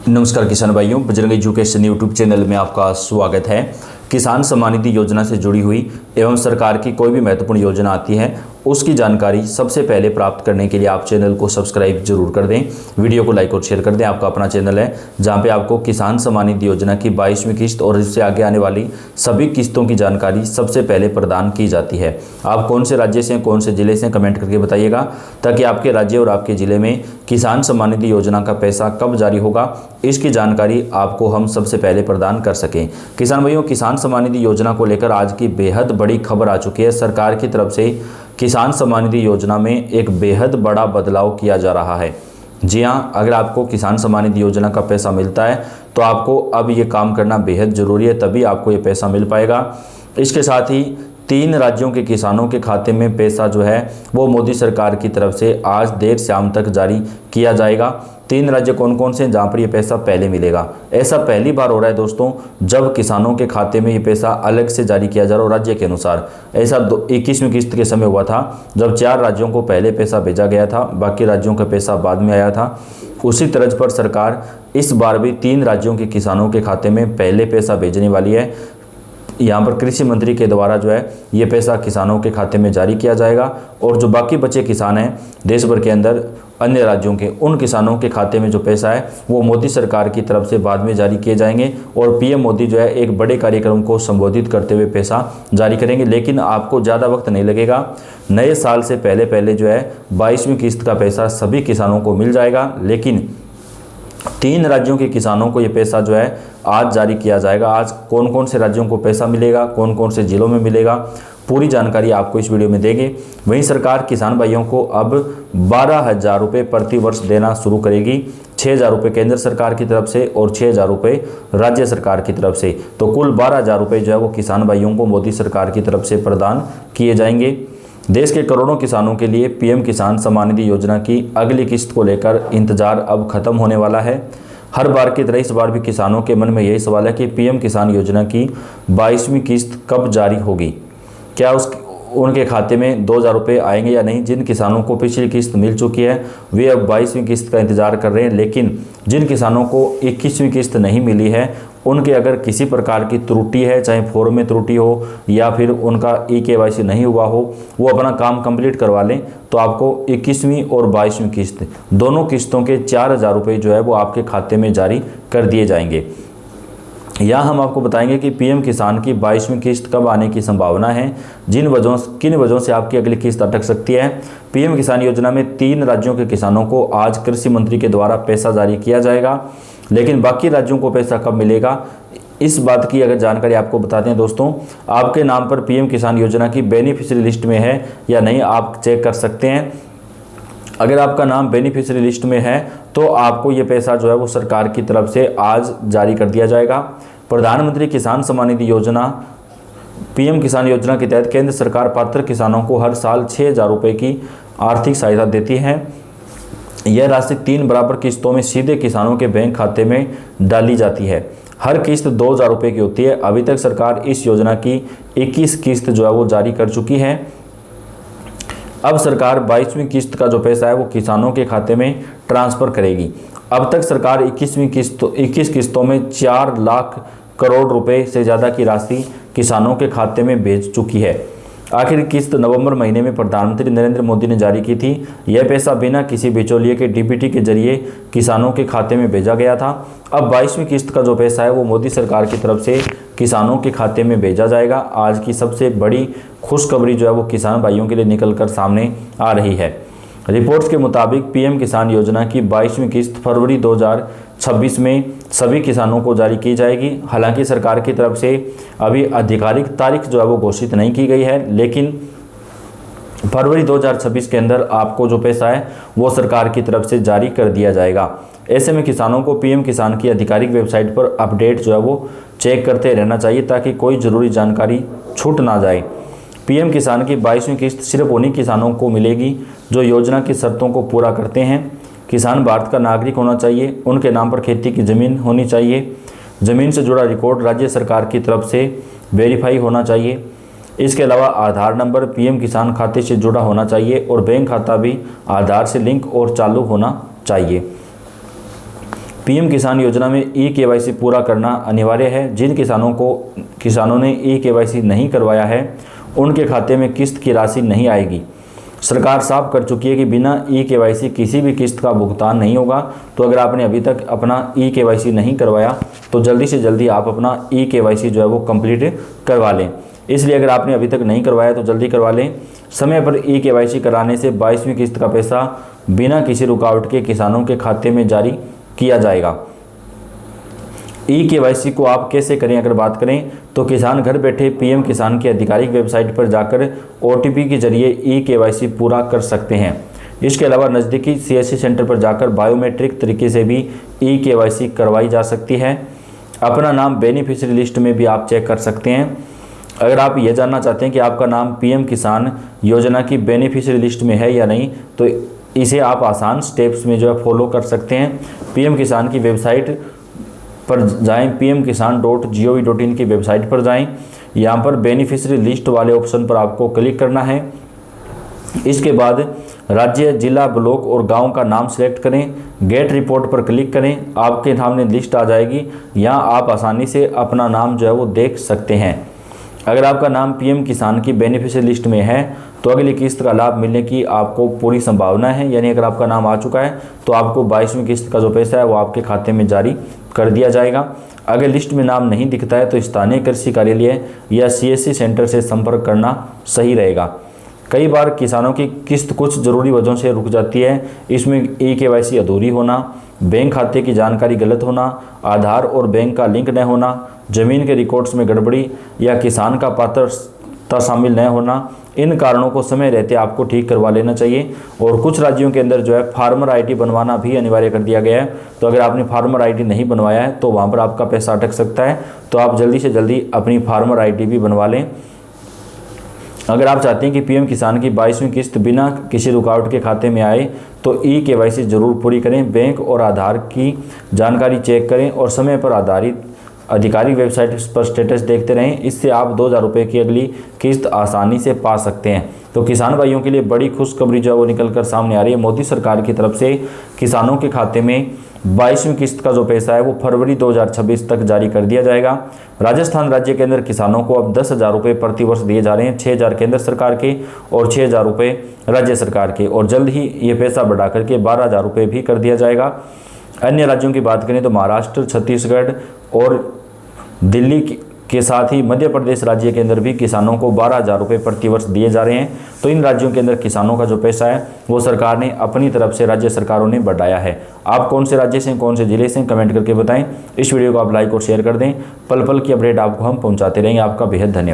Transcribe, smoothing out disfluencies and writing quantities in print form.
नमस्कार किसान भाइयों, बजरंग एजुकेशन यूट्यूब चैनल में आपका स्वागत है। किसान सम्मान निधि योजना से जुड़ी हुई एवं सरकार की कोई भी महत्वपूर्ण योजना आती है उसकी जानकारी सबसे पहले प्राप्त करने के लिए आप चैनल को सब्सक्राइब जरूर कर दें, वीडियो को लाइक और शेयर कर दें। आपका अपना चैनल है जहां पे आपको किसान सम्मान निधि योजना की 22वीं किस्त और इससे आगे आने वाली सभी किस्तों की जानकारी सबसे पहले प्रदान की जाती है। आप कौन से राज्य से, कौन से जिले से कमेंट करके बताइएगा ताकि आपके राज्य और आपके ज़िले में किसान सम्मान निधि योजना का पैसा कब जारी होगा इसकी जानकारी आपको हम सबसे पहले प्रदान कर सकें। किसान भाइयों, किसान सम्मान निधि योजना को लेकर आज की बेहद बड़ी खबर आ चुकी है। सरकार की तरफ से किसान सम्मान निधि योजना में एक बेहद बड़ा बदलाव किया जा रहा है। जी हाँ, अगर आपको किसान सम्मान निधि योजना का पैसा मिलता है तो आपको अब ये काम करना बेहद ज़रूरी है, तभी आपको ये पैसा मिल पाएगा। इसके साथ ही 3 राज्यों के किसानों के खाते में पैसा जो है वो मोदी सरकार की तरफ से आज देर शाम तक जारी किया जाएगा। 3 राज्य कौन कौन से जहाँ पर ये पैसा पहले मिलेगा। ऐसा पहली बार हो रहा है दोस्तों जब किसानों के खाते में ये पैसा अलग से जारी किया जा रहा है राज्य के अनुसार। ऐसा 21वीं किस्त के समय हुआ था जब 4 राज्यों को पहले पैसा भेजा गया था, बाकी राज्यों का पैसा बाद में आया था। उसी तर्ज पर सरकार इस बार भी 3 राज्यों के किसानों के खाते में पहले पैसा भेजने वाली है। यहाँ पर कृषि मंत्री के द्वारा जो है ये पैसा किसानों के खाते में जारी किया जाएगा और जो बाकी बचे किसान हैं देश भर के अंदर अन्य राज्यों के, उन किसानों के खाते में जो पैसा है वो मोदी सरकार की तरफ से बाद में जारी किए जाएंगे और पीएम मोदी जो है एक बड़े कार्यक्रम को संबोधित करते हुए पैसा जारी करेंगे। लेकिन आपको ज़्यादा वक्त नहीं लगेगा, नए साल से पहले पहले जो है 22वीं किस्त का पैसा सभी किसानों को मिल जाएगा। लेकिन 3 राज्यों के किसानों को ये पैसा जो है आज जारी किया जाएगा। आज कौन कौन से राज्यों को पैसा मिलेगा, कौन कौन से जिलों में मिलेगा, पूरी जानकारी आपको इस वीडियो में देंगे। वहीं सरकार किसान भाइयों को अब 12,000 रुपये प्रति वर्ष देना शुरू करेगी। 6,000 रुपये केंद्र सरकार की तरफ से और 6,000 रुपये राज्य सरकार की तरफ से, तो कुल 12,000 रुपये जो है वो किसान भाइयों को मोदी सरकार की तरफ से प्रदान किए जाएंगे। देश के करोड़ों किसानों के लिए पीएम किसान सम्मान निधि योजना की अगली किस्त को लेकर इंतजार अब खत्म होने वाला है। हर बार की तरह इस बार भी किसानों के मन में यही सवाल है कि पीएम किसान योजना की 22वीं किस्त कब जारी होगी, क्या उनके खाते में 2,000 रुपये आएंगे या नहीं। जिन किसानों को पिछली किस्त मिल चुकी है वे अब 22वीं किस्त का इंतजार कर रहे हैं, लेकिन जिन किसानों को 21वीं किस्त नहीं मिली है उनके अगर किसी प्रकार की त्रुटि है, चाहे फॉर्म में त्रुटि हो या फिर उनका EKYC नहीं हुआ हो, वो अपना काम कंप्लीट करवा लें तो आपको 21वीं और 22वीं किस्त दोनों किस्तों के 4,000 रुपये जो है वो आपके खाते में जारी कर दिए जाएंगे। यहाँ हम आपको बताएंगे कि पीएम किसान की 22वीं किस्त कब आने की संभावना है, किन वजहों से आपकी अगली किस्त अटक सकती है। पीएम किसान योजना में 3 राज्यों के किसानों को आज कृषि मंत्री के द्वारा पैसा जारी किया जाएगा, लेकिन बाकी राज्यों को पैसा कब मिलेगा इस बात की अगर जानकारी आपको बताते हैं दोस्तों। आपके नाम पर पीएम किसान योजना की बेनिफिशियरी लिस्ट में है या नहीं आप चेक कर सकते हैं। अगर आपका नाम बेनिफिशियरी लिस्ट में है तो आपको ये पैसा जो है वो सरकार की तरफ से आज जारी कर दिया जाएगा। प्रधानमंत्री किसान सम्मान निधि योजना पीएम किसान योजना के तहत केंद्र सरकार पात्र किसानों को हर साल 6,000 रुपये की आर्थिक सहायता देती है। यह राशि 3 बराबर किस्तों में सीधे किसानों के बैंक खाते में डाली जाती है। हर किस्त 2,000 रुपये की होती है। अभी तक सरकार इस योजना की 21 किस्त जो है वो जारी कर चुकी है। अब सरकार 22वीं किस्त का जो पैसा है वो किसानों के खाते में ट्रांसफ़र करेगी। अब तक सरकार 21 किस्तों में 4 लाख करोड़ रुपए से ज़्यादा की राशि किसानों के खाते में भेज चुकी है। आखिरी किस्त नवंबर महीने में प्रधानमंत्री नरेंद्र मोदी ने जारी की थी। यह पैसा बिना किसी बिचौलिए के DBT के जरिए किसानों के खाते में भेजा गया था। अब 22वीं किस्त का जो पैसा है वो मोदी सरकार की तरफ से किसानों के खाते में भेजा जाएगा। आज की सबसे बड़ी खुशखबरी जो है वो किसान भाइयों के लिए निकल कर सामने आ रही है। रिपोर्ट्स के मुताबिक पीएम किसान योजना की 22वीं किस्त फरवरी 2026 में सभी किसानों को जारी की जाएगी। हालांकि सरकार की तरफ से अभी आधिकारिक तारीख जो है वो घोषित नहीं की गई है, लेकिन फरवरी 2026 के अंदर आपको जो पैसा है वो सरकार की तरफ से जारी कर दिया जाएगा। ऐसे में किसानों को पीएम किसान की आधिकारिक वेबसाइट पर अपडेट जो है वो चेक करते रहना चाहिए ताकि कोई ज़रूरी जानकारी छूट ना जाए। पीएम किसान की 22वीं किस्त सिर्फ उन्हीं किसानों को मिलेगी जो योजना की शर्तों को पूरा करते हैं। किसान भारत का नागरिक होना चाहिए, उनके नाम पर खेती की ज़मीन होनी चाहिए, ज़मीन से जुड़ा रिकॉर्ड राज्य सरकार की तरफ से वेरीफाई होना चाहिए। इसके अलावा आधार नंबर पीएम किसान खाते से जुड़ा होना चाहिए और बैंक खाता भी आधार से लिंक और चालू होना चाहिए। पीएम किसान योजना में ई-केवाईसी पूरा करना अनिवार्य है। जिन किसानों ने ई-केवाईसी नहीं करवाया है उनके खाते में किस्त की राशि नहीं आएगी। सरकार साफ कर चुकी है कि बिना ई-केवाईसी किसी भी किस्त का भुगतान नहीं होगा। तो अगर आपने अभी तक अपना ई-केवाईसी नहीं करवाया तो जल्दी से जल्दी आप अपना ई-केवाईसी जो है वो कंप्लीट करवा लें। इसलिए अगर आपने अभी तक नहीं करवाया तो जल्दी करवा लें। समय पर ई-केवाईसी कराने से 22वीं किस्त का पैसा बिना किसी रुकावट के किसानों के खाते में जारी किया जाएगा। ई-केवाईसी को आप कैसे करें, अगर बात करें तो किसान घर बैठे पीएम किसान की आधिकारिक वेबसाइट पर जाकर ओटीपी के जरिए ई-केवाईसी पूरा कर सकते हैं। इसके अलावा नज़दीकी सीएससी सेंटर पर जाकर बायोमेट्रिक तरीके से भी ई-केवाईसी करवाई जा सकती है। अपना नाम बेनिफिशियरी लिस्ट में भी आप चेक कर सकते हैं। अगर आप ये जानना चाहते हैं कि आपका नाम पीएम किसान योजना की बेनिफिशियरी लिस्ट में है या नहीं, तो इसे आप आसान स्टेप्स में जो है फॉलो कर सकते हैं। पीएम किसान की वेबसाइट पर जाएं, pmkisan.gov.in की वेबसाइट पर जाएं। यहाँ पर बेनिफिशियरी लिस्ट वाले ऑप्शन पर आपको क्लिक करना है। इसके बाद राज्य, जिला, ब्लॉक और गांव का नाम सेलेक्ट करें। गेट रिपोर्ट पर क्लिक करें, आपके सामने लिस्ट आ जाएगी। यहाँ आप आसानी से अपना नाम जो है वो देख सकते हैं। अगर आपका नाम पीएम किसान की बेनिफिशियरी लिस्ट में है तो अगली किस्त का लाभ मिलने की आपको पूरी संभावना है। यानी अगर आपका नाम आ चुका है तो आपको 22वीं किस्त का जो पैसा है वो आपके खाते में जारी कर दिया जाएगा। अगर लिस्ट में नाम नहीं दिखता है तो स्थानीय कृषि कार्यालय या सीएससी सेंटर से संपर्क करना सही रहेगा। कई बार किसानों की किस्त कुछ ज़रूरी वजहों से रुक जाती है। इसमें ई-केवाईसी अधूरी होना, बैंक खाते की जानकारी गलत होना, आधार और बैंक का लिंक न होना, ज़मीन के रिकॉर्ड्स में गड़बड़ी या किसान का पात्रता शामिल न होना, इन कारणों को समय रहते आपको ठीक करवा लेना चाहिए। और कुछ राज्यों के अंदर जो है फार्मर आईडी बनवाना भी अनिवार्य कर दिया गया है। तो अगर आपने फार्मर आईडी नहीं बनवाया है तो वहाँ पर आपका पैसा अटक सकता है। तो आप जल्दी से जल्दी अपनी फार्मर आईडी भी बनवा लें। अगर आप चाहते हैं कि पीएम किसान की 22वीं किस्त बिना किसी रुकावट के खाते में आए तो ई-केवाईसी जरूर पूरी करें। बैंक और आधार की जानकारी चेक करें और समय पर आधारित आधिकारिक वेबसाइट पर स्टेटस देखते रहें। इससे आप 2000 रुपये की अगली किस्त आसानी से पा सकते हैं। तो किसान भाइयों के लिए बड़ी खुशखबरी जो है वो निकल कर सामने आ रही है। मोदी सरकार की तरफ से किसानों के खाते में 22वीं किस्त का जो पैसा है वो फरवरी 2026 तक जारी कर दिया जाएगा। राजस्थान राज्य के अंदर किसानों को अब 10,000 रुपये प्रति वर्ष दिए जा रहे हैं। 6,000 केंद्र सरकार के और 6,000 रुपये राज्य सरकार के, और जल्द ही ये पैसा बढ़ा करके 12,000 रुपये भी कर दिया जाएगा। अन्य राज्यों की बात करें तो महाराष्ट्र, छत्तीसगढ़ और दिल्ली के साथ ही मध्य प्रदेश राज्य के अंदर भी किसानों को 12,000 रुपये प्रति वर्ष दिए जा रहे हैं। तो इन राज्यों के अंदर किसानों का जो पैसा है वो सरकार ने अपनी तरफ से, राज्य सरकारों ने बढ़ाया है। आप कौन से राज्य से, कौन से जिले से, कमेंट करके बताएं। इस वीडियो को आप लाइक और शेयर कर दें। पल पल की अपडेट आपको हम पहुंचाते रहेंगे। आपका बेहद धन्यवाद।